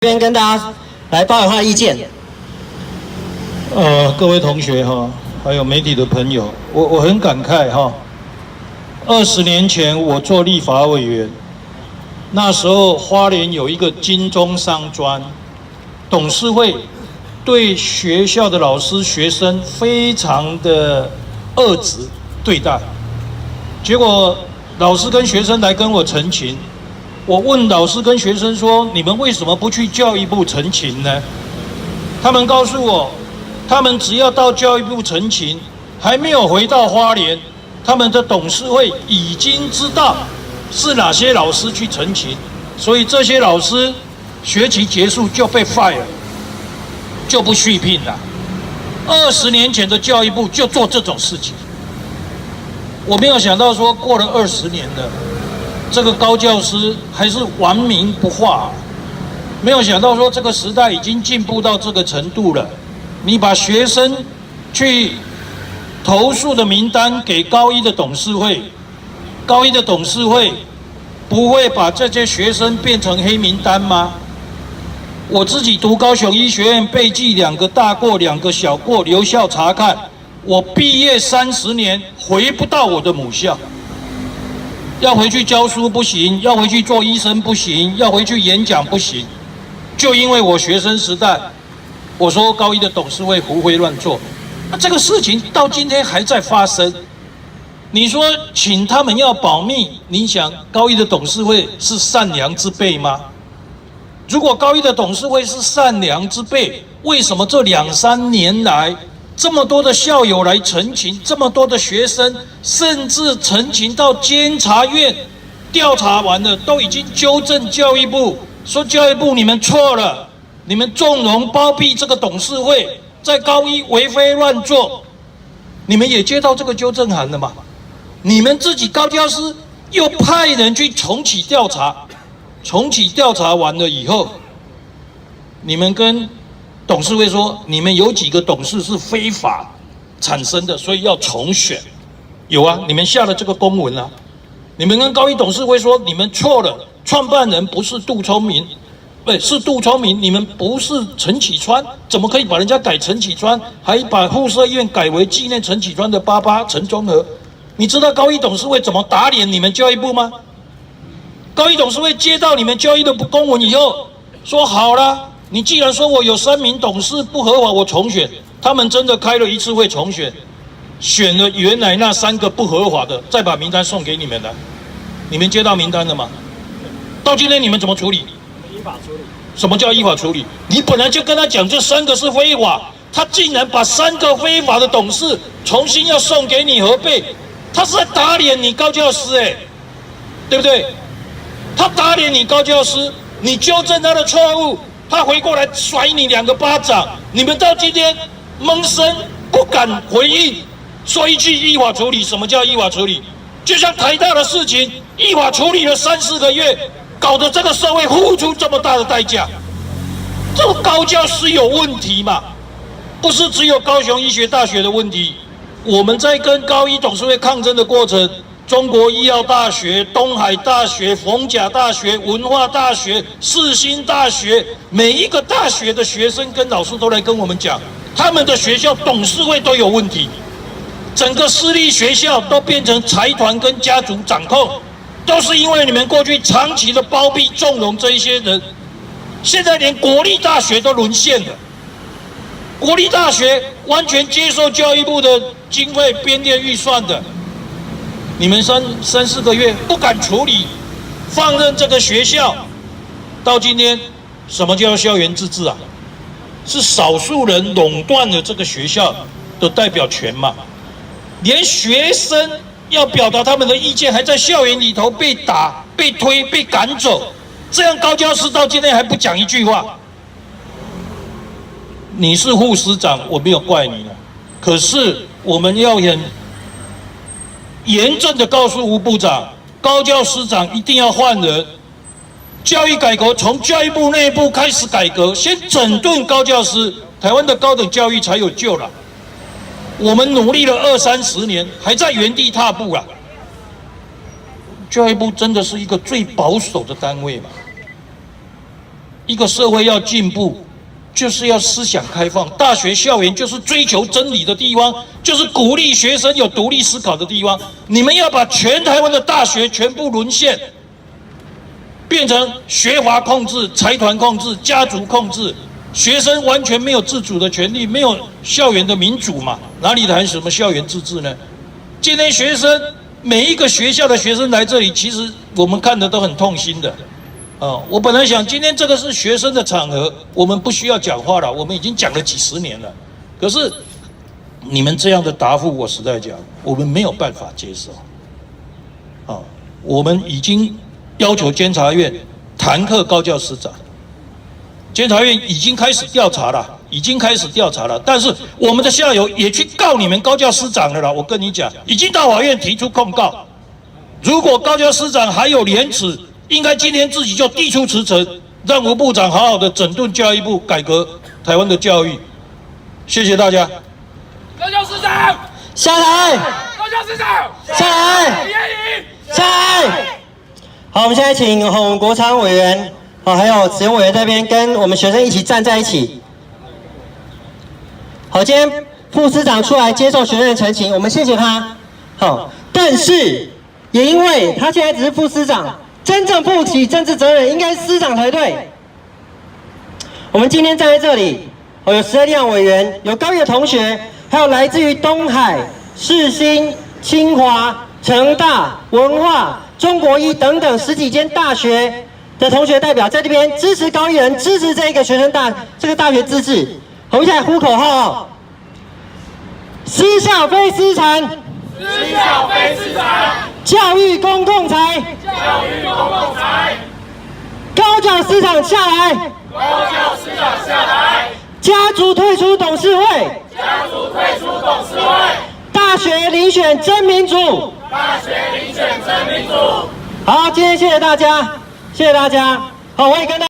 边跟大家来发表他的意见。各位同学哈，还有媒体的朋友，我很感慨哈。20年前我做立法委员，那时候花莲有一个金钟商专，董事会对学校的老师、学生非常的恶质对待，结果老师跟学生来跟我陈情。我问老师跟学生说：“你们为什么不去教育部陈情呢？”他们告诉我，他们只要到教育部陈情，还没有回到花莲，他们的董事会已经知道是哪些老师去陈情，所以这些老师学期结束就被 fire， 就不续聘了。20年前的教育部就做这种事情，我没有想到说过了20年了。这个高教师还是顽名不化，没有想到说这个时代已经进步到这个程度了。你把学生去投诉的名单给高一的董事会，高一的董事会不会把这些学生变成黑名单吗？我自己读高雄医学院，备记2个大过2个小过，留校查看，我毕业30年回不到我的母校。要回去教书不行，要回去做医生不行，要回去演讲不行，就因为我学生时代，我说高一的董事会胡挥乱做，那这个事情到今天还在发生。你说请他们要保密，你想高一的董事会是善良之辈吗？如果高一的董事会是善良之辈，为什么这2、3年来这么多的校友来陈情，这么多的学生，甚至陈情到监察院调查完了，都已经纠正教育部，说教育部你们错了，你们纵容包庇这个董事会，在高一为非乱做，你们也接到这个纠正函了嘛？你们自己高教师又派人去重启调查，重启调查完了以后，你们跟董事会说，你们有几个董事是非法产生的，所以要重选。有啊，你们下了这个公文啊。你们跟高一董事会说，你们错了，创办人不是杜聪明，是杜聪明，你们不是陈启川，怎么可以把人家改陈启川，还把附设医院改为纪念陈启川的爸爸陈忠和？你知道高一董事会怎么打脸你们教育部吗？高一董事会接到你们教育的公文以后，说好了。你既然说我有3名董事不合法，我重选，他们真的开了1次会重选，选了原来那3个不合法的，再把名单送给你们了。你们接到名单了吗？到今天你们怎么处理？依法处理。什么叫依法处理？你本来就跟他讲这3个是非法，他竟然把3个非法的董事重新要送给你核备，他是在打脸你高教师对不对？他打脸你高教师，你纠正他的错误。他回过来甩你2个巴掌，你们到今天闷声不敢回应，说一句依法处理。什么叫依法处理？就像台大的事情，依法处理了3、4个月，搞得这个社会付出这么大的代价，这个高教师有问题嘛？不是只有高雄医学大学的问题，我们在跟高一董事会抗争的过程。中国医药大学、东海大学、逢甲大学、文化大学、世新大学，每一个大学的学生跟老师都来跟我们讲，他们的学校董事会都有问题，整个私立学校都变成财团跟家族掌控，都是因为你们过去长期的包庇纵容这一些人，现在连国立大学都沦陷了。国立大学完全接受教育部的经费编列预算的。你们3、4个月不敢处理，放任这个学校，到今天，什么叫校园自治啊？是少数人垄断了这个学校的代表权嘛？连学生要表达他们的意见，还在校园里头被打、被推、被赶走，这样高教师到今天还不讲一句话。你是副师长，我没有怪你了，可是我们要严正的告诉吴部长，高教师长一定要换人。教育改革从教育部内部开始改革，先整顿高教师，台湾的高等教育才有救了。我们努力了20、30年，还在原地踏步啊！教育部真的是一个最保守的单位嘛？一个社会要进步，就是要思想开放。大学校园就是追求真理的地方，就是鼓励学生有独立思考的地方。你们要把全台湾的大学全部沦陷，变成学阀控制、财团控制、家族控制，学生完全没有自主的权利，没有校园的民主嘛？哪里谈什么校园自治呢？今天学生每一个学校的学生来这里，其实我们看的都很痛心的。我本来想今天这个是学生的场合，我们不需要讲话了，我们已经讲了几十年了。可是你们这样的答复，我实在讲，我们没有办法接受。我们已经要求监察院弹劾高教师长，监察院已经开始调查了，但是我们的校友也去告你们高教师长了啦。我跟你讲，已经到法院提出控告。如果高教师长还有廉耻，应该今天自己就递出辞呈，让吴部长好好的整顿教育部，改革台湾的教育。谢谢大家。高教师长下来，高教师长下来，下来。好，我们现在请洪国昌委员，还有子勇委员这边跟我们学生一起站在一起。好，今天副司长出来接受学生的陈情，我们谢谢他。好，但是也因为他现在只是副司长。真正负起政治责任应该是司长才对。我们今天站在这里，有12位委员，有高一的同学，还有来自于东海、世新、清华、成大、文化、中国医等等10几间大学的同学代表，在这边支持高一人，支持这个大学自治。我们一起来呼口号：私校非私产，私校非私产，教育公共财，教育公共财，高教师长下来，高教师长下来，家族退出董事会，家族退出董事会，大学遴选真民主，大学遴选真民主。好，今天谢谢大家，谢谢大家。好，我也跟大家。